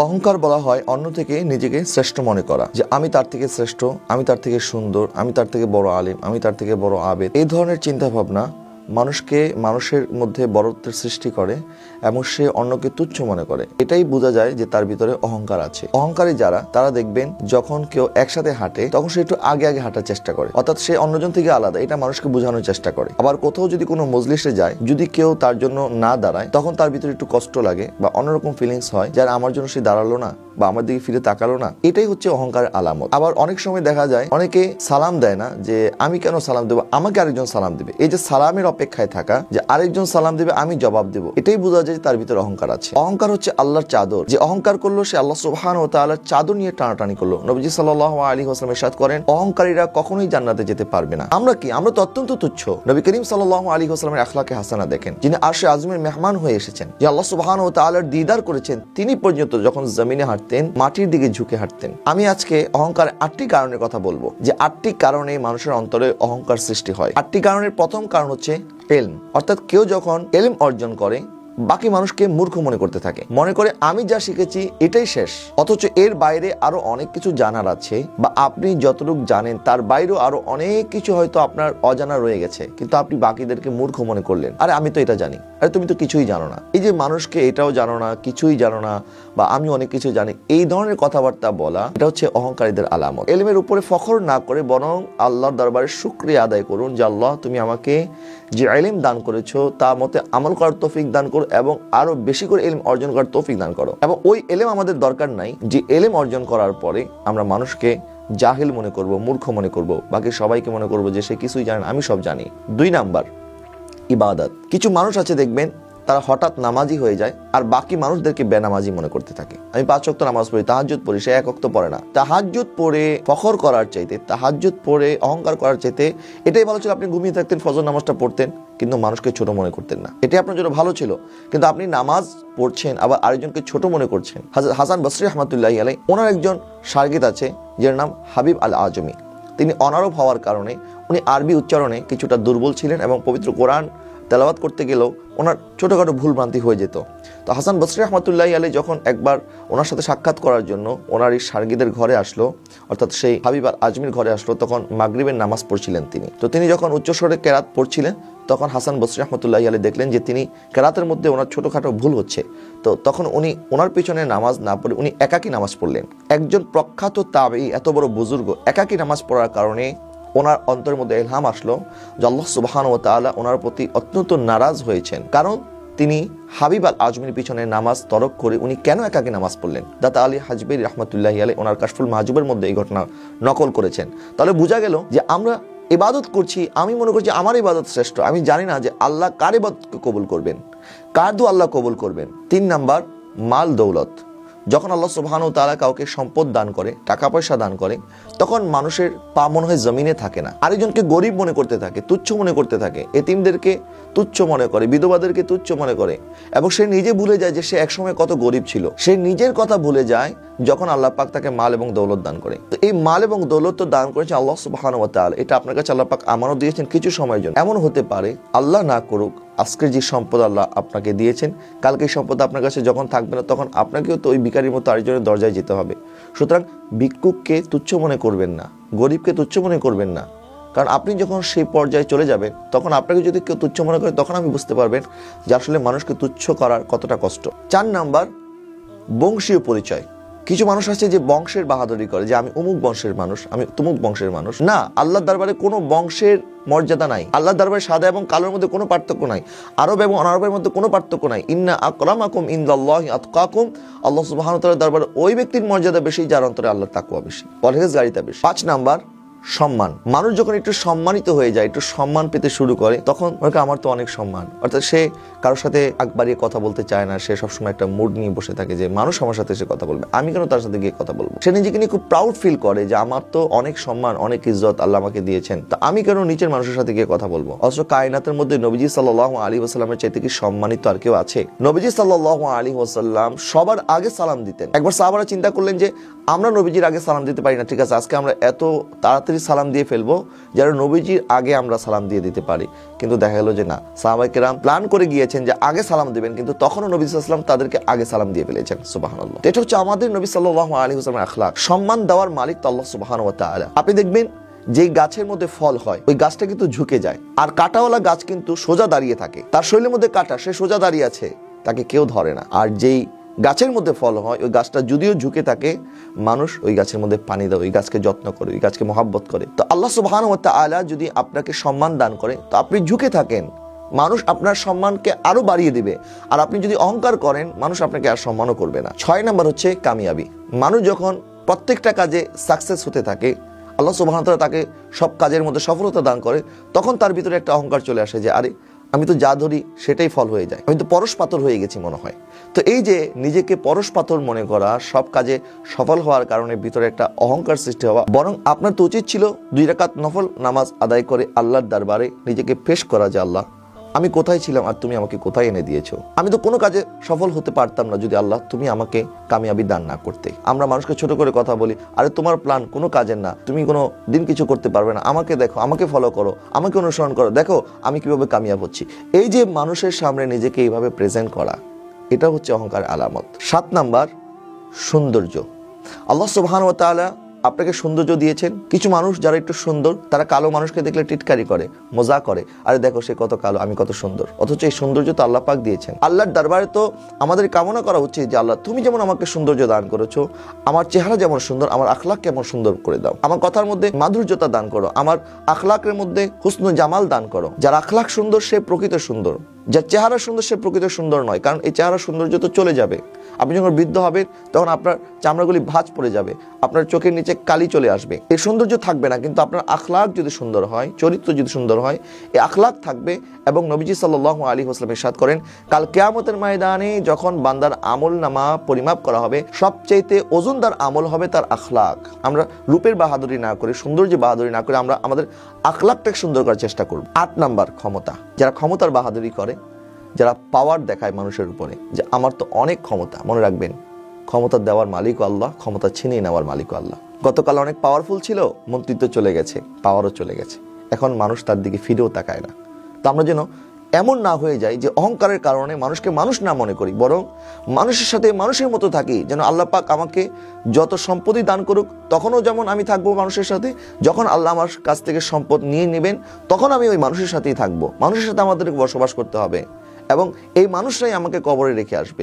অহংকার বলা হয় অন্য থেকে নিজেকে শ্রেষ্ঠ মনে করা, যে আমি তার থেকে শ্রেষ্ঠ, আমি তার থেকে সুন্দর, আমি তার থেকে বড় আলেম, আমি তার থেকে বড় আবেদ। এই ধরনের চিন্তা ভাবনা মানুষের মধ্যে বড়ত্বের সৃষ্টি করে এবং সে অন্যকে তুচ্ছ মনে করে। এটাই বোঝা যায় যে তার ভিতরে অহংকার আছে। অহংকারী যারা, তারা দেখবেন যখন কেউ একসাথে হাঁটে তখন সে একটু আগে আগে হাঁটার চেষ্টা করে, অর্থাৎ সে অন্যজন থেকে আলাদা, এটা মানুষকে বোঝানোর চেষ্টা করে। আবার কোথাও যদি কোনো মজলিসে যায়, যদি কেউ তার জন্য না দাঁড়ায় তখন তার ভিতরে একটু কষ্ট লাগে বা অন্যরকম ফিলিংস হয়, যারা আমার জন্য সে দাঁড়ালো না বা আমার দিকে ফিরে তাকালো না। এটাই হচ্ছে অহংকারের আলামত। আবার অনেক সময় দেখা যায় অনেকে সালাম দেয় না, যে আমি কেন সালাম দেবো, আমাকে আরেকজন সালাম দিবে। এই যে সালামের অপেক্ষায় থাকা, যে আরেকজন সালাম দিবে আমি জবাব দেব, এটাই বোঝা যায় তার ভিতরে অহংকার আছে। অহংকার হচ্ছে আল্লাহর চাদর। যে অহংকার করলো সে আল্লাহ সুবহানাহু ওয়া তাআলার চাদর নিয়ে টানাটানি করলো। নবীজি সাল্লাল্লাহু আলাইহি ওয়াসাল্লাম ইরশাদ করেন, অহংকারীরা কখনোই জান্নাতে যেতে পারবে না। আমরা কি? আমরা তো অত্যন্ত তুচ্ছ। নবী করিম সাল্লাল্লাহু আলাইহি ওয়াসাল্লামের আখলাকে হাসানা দেখেন, যিনি আরশে আযমের মেহমান হয়ে এসেছেন, যে আল্লাহ সুবহানাহু ওয়া তাআলার দিদার করেছেন, তিনি পর্যন্ত যখন জমিনে হাঁটতেন মাটির দিকে ঝুঁকে হাঁটতেন। আমি আজকে অহংকারের 8টি কারণের কথা বলবো, যে 8টি কারণে মানুষের অন্তরে অহংকার সৃষ্টি হয়। 8টি কারণের প্রথম কারণ হচ্ছে ইলম, অর্থাৎ কেউ যখন ইলম অর্জন করে বাকি মানুষকে মূর্খ মনে করতে থাকে, মনে করে আমি যা শিখেছি এটাই শেষ, অথচ এর বাইরে আরো অনেক কিছু জানার আছে, বা আপনি যতটুকু জানেন তার বাইরেও আরো অনেক কিছু হয়তো আপনার অজানা রয়ে গেছে, কিন্তু আপনি বাকিদেরকে মূর্খ মনে করলেন, আরে আমি তো এটা জানি, আরে তুমি তো কিছুই জানো না। এই যে মানুষকে এটাও জানো না, কিছুই জানো না, বা আমি অনেক কিছু জানি, এই ধরনের কথাবার্তা বলা, এটা হচ্ছে অহংকারীদের আলামত। ইলমের উপরে ফখর না করে বরং আল্লাহর দরবারে শুকরিয়া আদায় করুন, যে আল্লাহ তুমি আমাকে যে ইলম দান করেছো তার মতে আমল করার তৌফিক দান করো এবং আরো বেশি করে ইলম অর্জন করার তৌফিক দান করো। এবং ওই ইলম আমাদের দরকার নাই যে ইলম অর্জন করার পরে আমরা মানুষকে জাহিল মনে করব, মূর্খ মনে করব, বাকি সবাইকে মনে করব যে সে কিছুই জানে না, আমি সব জানি। 2 নাম্বার, ইবাদত। কিছু মানুষ আছে দেখবেন তারা হঠাৎ নামাজি হয়ে যায় আর বাকি মানুষদেরকে বেনামাজি মনে করতে থাকে। আমি 5 ওয়াক্ত নামাজ পড়ি, তাহাজ্জুদ পড়ি, সে 1 ওয়াক্ত পড়ে না। তাহাজ্জুদ পড়ে ফখর করার চাইতে, তাহাজ্জুদ পড়ে অহংকার করার চাইতে এটাই ভালো ছিল আপনি ঘুমিয়ে থাকতেন, ফজর নামাজটা পড়তেন, কিন্তু মানুষকে ছোট মনে করতেন না। এটাই আপনার জন্য ভালো ছিল। কিন্তু আপনি নামাজ পড়ছেন আবার আরেকজনকে ছোট মনে করছেন। হাসান বসরি রাহমাতুল্লাহি আলাইহি, ওনার একজন শাগির্দ আছে যার নাম হাবিব আল আজমি। তিনি অনারব হওয়ার কারণে উনি আরবি উচ্চারণে কিছুটা দুর্বল ছিলেন এবং পবিত্র কোরআন তেলাওয়াত করতে গেলেও ওনার ছোটোখাটো ভুল ভ্রান্তি হয়ে যেত। তো হাসান বসরি রাহমাতুল্লাহি আলাইহি যখন একবার ওনার সাথে সাক্ষাৎ করার জন্য ওনার এই শাগির্দের ঘরে আসলো, অর্থাৎ সেই হাবিব আল আজমির ঘরে আসলো, তখন মাগরিবের নামাজ পড়ছিলেন তিনি। তো তিনি যখন উচ্চস্বরে কেরাত পড়ছিলেন তখন হাসান বসরি রাহমাতুল্লাহি আলাইহি দেখলেন যে তিনি কেরাতের মধ্যে ওনার ছোটোখাটো ভুল হচ্ছে। তো তখন উনি ওনার পিছনে নামাজ না পড়ে উনি একাকী নামাজ পড়লেন। একজন প্রখ্যাত তাবেঈ, এত বড় বুজুর্গ, একাকী নামাজ পড়ার কারণে ওনার অন্তরের মধ্যে ইলহাম আসলো যে আল্লাহ সুবহানাহু ওয়া তাআলা ওনার প্রতি অত্যন্ত নারাজ হয়েছেন, কারণ তিনি হাবিব আল আজমির পিছনে নামাজ তরক করে উনি কেন একাকী নামাজ পড়লেন। দাতা আলী হাজবী রাহমাতুল্লাহি আলাইহি ওনার কাশফুল মাহজুবের মধ্যে এই ঘটনা নকল করেছেন। তাহলে বোঝা গেল যে আমরা ইবাদত করছি, আমি মনে করছি আমার ইবাদত শ্রেষ্ঠ, আমি জানি না যে আল্লাহ কার ইবাদতকে কবুল করবেন, কার দোয়া আল্লাহ কবুল করবেন। 3 নাম্বার, মাল দৌলত। যখন আল্লাহ সুবহানাহু ওয়া তাআলা কাউকে সম্পদ দান করে, টাকা পয়সা দান করে, তখন মানুষের পা মনে হয় জমিনে থাকে না, আরেকজনকে গরিব মনে করতে থাকে, তুচ্ছ মনে করতে থাকে, এতিমদেরকে তুচ্ছ মনে করে, বিধবাদেরকে তুচ্ছ মনে করে, এবং সে নিজে ভুলে যায় যে সে একসময় কত গরিব ছিল। সে নিজের কথা ভুলে যায় যখন আল্লাহ পাক তাকে মাল এবং দৌলত দান করে। তো এই মাল এবং দৌলত তো দান করেছে আল্লাহ সুবহানাহু ওয়া তাআলা, এটা আপনার কাছে আল্লাহ পাক আমানত দিয়েছেন কিছু সময়ের জন্য। এমন হতে পারে আল্লাহ না করুক আজকের যে সম্পদ আল্লাহ আপনাকে দিয়েছেন, কালকে সম্পদ আপনার কাছে যখন থাকবে না তখন আপনাকেও তো ওই ভিখারির মতো আরেকজনের দরজায় যেতে হবে। সুতরাং ভিক্ষুককে তুচ্ছ মনে করবেন না, গরিবকে তুচ্ছ মনে করবেন না, কারণ আপনি যখন সেই পর্যায়ে চলে যাবেন তখন আপনাকে যদি কেউ তুচ্ছ মনে করে তখন আপনি বুঝতে পারবেন যে আসলে মানুষকে তুচ্ছ করার কতটা কষ্ট। 4 নাম্বার, বংশীয় পরিচয়। কিছু মানুষ আছে যে বংশের বাহাদুরি করে, যে আমি অমুক বংশের মানুষ, আমি তুমুক বংশের মানুষ। না, আল্লাহর দরবারে কোনো বংশের মর্যাদা নাই। আল্লাহর দরবারে সাদা এবং কালোর মধ্যে কোনো পার্থক্য নাই, আরব এবং অনারবের মধ্যে কোনো পার্থক্য নাই। ইন্না আকরামাকুম ইনদাল্লাহি আতকাকুম। আল্লাহ সুবহানাহু ওয়া তাআলার দরবারে ওই ব্যক্তির মর্যাদা বেশি যার অন্তরে আল্লাহর তাকওয়া বেশি, পরহেজগারিতা বেশি। 5 নাম্বার, সম্মান। মানুষ যখন একটু সম্মানিত হয়ে যায়, একটু সম্মান পেতে শুরু করে, তখন আমার তো অনেক সম্মান, অর্থাৎ সে কারোর সাথে আগ বাড়িয়ে কথা বলতে চায় না। সে সবসময় একটা মুড নিয়ে বসে থাকে যে মানুষ আমার সাথে সে কথা বলবে, আমি কেন তার সাথে গিয়ে কথা বলবো। সে নিজেকে নিয়ে খুব প্রাউড ফিল করে যে আমার তো অনেক সম্মান, অনেক ইজ্জত আল্লাহ আমাকে দিয়েছেন, তো আমি কেন নিচের মানুষের সাথে গিয়ে কথা বলবো। অথচ কায়নাতের মধ্যে নবীজি সাল্লাল্লাহু আলাইহি ওয়াসাল্লামের চাইতে কি সম্মানিত আর কেউ আছে? নবীজি সাল্লাল্লাহু আলাইহি ওয়াসাল্লাম সবার আগে সালাম দিতেন। একবার সাহাবারা চিন্তা করলেন যে আমরা নবীজির আগে সালাম দিতে পারি না, ঠিক আছে আজকে আমরা এত তাড়াতাড়ি তাড়াতাড়ি সালাম দিয়ে ফেলবো যেন নবীজির আগে আমরা সালাম দিয়ে দিতে পারি। কিন্তু দেখা গেল যে না, সাহাবায়ে কেরাম প্ল্যান করে গিয়েছেন যে আগে সালাম দিবেন, কিন্তু তখনও নবী সাল্লাল্লাহু আলাইহি ওয়াসাল্লাম তাদেরকে আগে সালাম দিয়ে ফেলেছেন। সুবহানাল্লাহ। এটা হচ্ছে আমাদের নবী সাল্লাল্লাহু আলাইহি ওয়াসাল্লামের আখলাক। সম্মান দেওয়ার মালিক তো আল্লাহ সুবহানাহু ওয়া তাআলা। আপনি দেখবেন যেই গাছের মধ্যে ফল হয় ওই গাছটা কিন্তু ঝুঁকে যায়, আর কাঁটাওয়ালা গাছ কিন্তু সোজা দাঁড়িয়ে থাকে। তার শরীরের মধ্যে কাঁটা, সে সোজা দাঁড়িয়ে আছে, তাকে কেউ ধরে না। আর যেই গাছের মধ্যে ফল হয় ওই গাছটা যদিও ঝুঁকে থাকে, মানুষ ওই গাছের মধ্যে পানি দেয়, ওই গাছকে যত্ন করে, ওই গাছকে মহব্বত করে। তো আল্লাহ সুবহানাহু ওয়া তাআলা যদি আপনাকে সম্মান দান করে তো আপনি ঝুঁকে থাকেন, মানুষ আপনার সম্মানকে আরো বাড়িয়ে দিবে। আর আপনি যদি অহংকার করেন, মানুষ আপনাকে আর সম্মানও করবে না। 6 নম্বর হচ্ছে কামিয়াবি। মানুষ যখন প্রত্যেকটা কাজে সাকসেস হতে থাকে, আল্লাহ সুবহানাহু ওয়া তাআলা তাকে সব কাজের মধ্যে সফলতা দান করে, তখন তার ভিতরে একটা অহংকার চলে আসে যে আরে আমি তো যা ধরি সেটাই ফল হয়ে যায়, আমি তো পরশ পাথর হয়ে গেছি মনে হয়। তো এই যে নিজেকে পরশ পাথর মনে করা, সব কাজে সফল হওয়ার কারণে ভিতরে একটা অহংকার সৃষ্টি হওয়া, বরং আপনার তো উচিত ছিল 2 রাকাত নফল নামাজ আদায় করে আল্লাহর দরবারে নিজেকে পেশ করা যে আল্লাহ আমি কোথায় ছিলাম আর তুমি আমাকে কোথায় এনে দিয়েছো। আমি তো কোনো কাজে সফল হতে পারতাম না যদি আল্লাহ তুমি আমাকে কামিয়াবি দান না করতে। আমরা মানুষকে ছোট করে কথা বলি, আরে তোমার প্ল্যান কোনো কাজের না, তুমি কোনো দিন কিছু করতে পারবে না, আমাকে দেখো, আমাকে ফলো করো, আমাকে অনুসরণ করো, দেখো আমি কিভাবে কামিয়াব হচ্ছি। এই যে মানুষের সামনে নিজেকে এইভাবে প্রেজেন্ট করা, এটা হচ্ছে অহংকার আলামত। 7 নাম্বার সৌন্দর্য। আল্লাহ সুবহানাহু ওয়া তাআলা আপনাকে সৌন্দর্য দিয়েছেন। কিছু মানুষ যারা একটু সুন্দর, তারা কালো মানুষকে দেখলে টিটকারি করে, মজা করে, আরে দেখো সে কত কালো, আমি কত সুন্দর। অথচ এই সৌন্দর্য তো আল্লাহ পাক দিয়েছেন। আল্লাহর দরবারে তো আমাদের কামনা করা উচিত যে আল্লাহ তুমি যেমন আমাকে সৌন্দর্য দান করেছো, আমার চেহারা যেমন সুন্দর, আমার আখলাক কেমন সুন্দর করে দাও, আমার কথার মধ্যে মাধুর্যতা দান করো, আমার আখলাকের মধ্যে হুসনুল জামাল দান করো। যার আখলাক সুন্দর সে প্রকৃত সুন্দর, যার চেহারা সুন্দর সে প্রকৃত সুন্দর নয়, কারণ এই চেহারা সৌন্দর্য তো চলে যাবে। আপনি যখন বৃদ্ধ হবেন তখন আপনার চামড়াগুলি ভাঁজ পড়ে যাবে, আপনার চোখের নিচে কালি চলে আসবে, এই সৌন্দর্য থাকবে না। কিন্তু আপনার আখলাক যদি সুন্দর হয়, চরিত্র যদি সুন্দর হয়, এই আখলাক থাকবে। এবং নবীজি সাল্লাল্লাহু আলাইহি ওয়াসাল্লাম ইরশাদ করেন, কাল কিয়ামতের ময়দানে যখন বান্দার আমল নামা পরিমাপ করা হবে, সবচেয়ে ওজনদার আমল হবে তার আখলাক। আমরা রূপের বাহাদুরি না করে, সৌন্দর্যের বাহাদুরি না করে আমরা আমাদের আখলাকটাকে সুন্দর করার চেষ্টা করব। 8 নাম্বার ক্ষমতা। যারা ক্ষমতার বাহাদুরি করে, যারা পাওয়ার দেখায় মানুষের উপরে যে আমার তো অনেক ক্ষমতা, মনে রাখবেন ক্ষমতা দেওয়ার মালিকও আল্লাহ, ক্ষমতা ছিনিয়ে নেওয়ার মালিকও আল্লাহ। গতকাল অনেক পাওয়ারফুল ছিল, মন্ত্রিত্ব চলে গেছে, পাওয়ারও চলে গেছে, এখন মানুষ তার দিকে ফিরেও তাকায় না। তো আমরা যেন এমন না হয়ে যায় যে অহংকারের কারণে মানুষকে মানুষ না মনে করি, বরং মানুষের সাথে মানুষের মতো থাকি। যেন আল্লাহ পাক আমাকে যত সম্পত্তি দান করুক তখনও যেমন আমি থাকবো মানুষের সাথে, যখন আল্লাহ আমার কাছ থেকে সম্পদ নিয়ে নেবেন তখন আমি ওই মানুষের সাথেই থাকবো। মানুষের সাথে আমাদেরকে বসবাস করতে হবে এবং এই মানুষরাই আমাকে কবরে রেখে আসবে।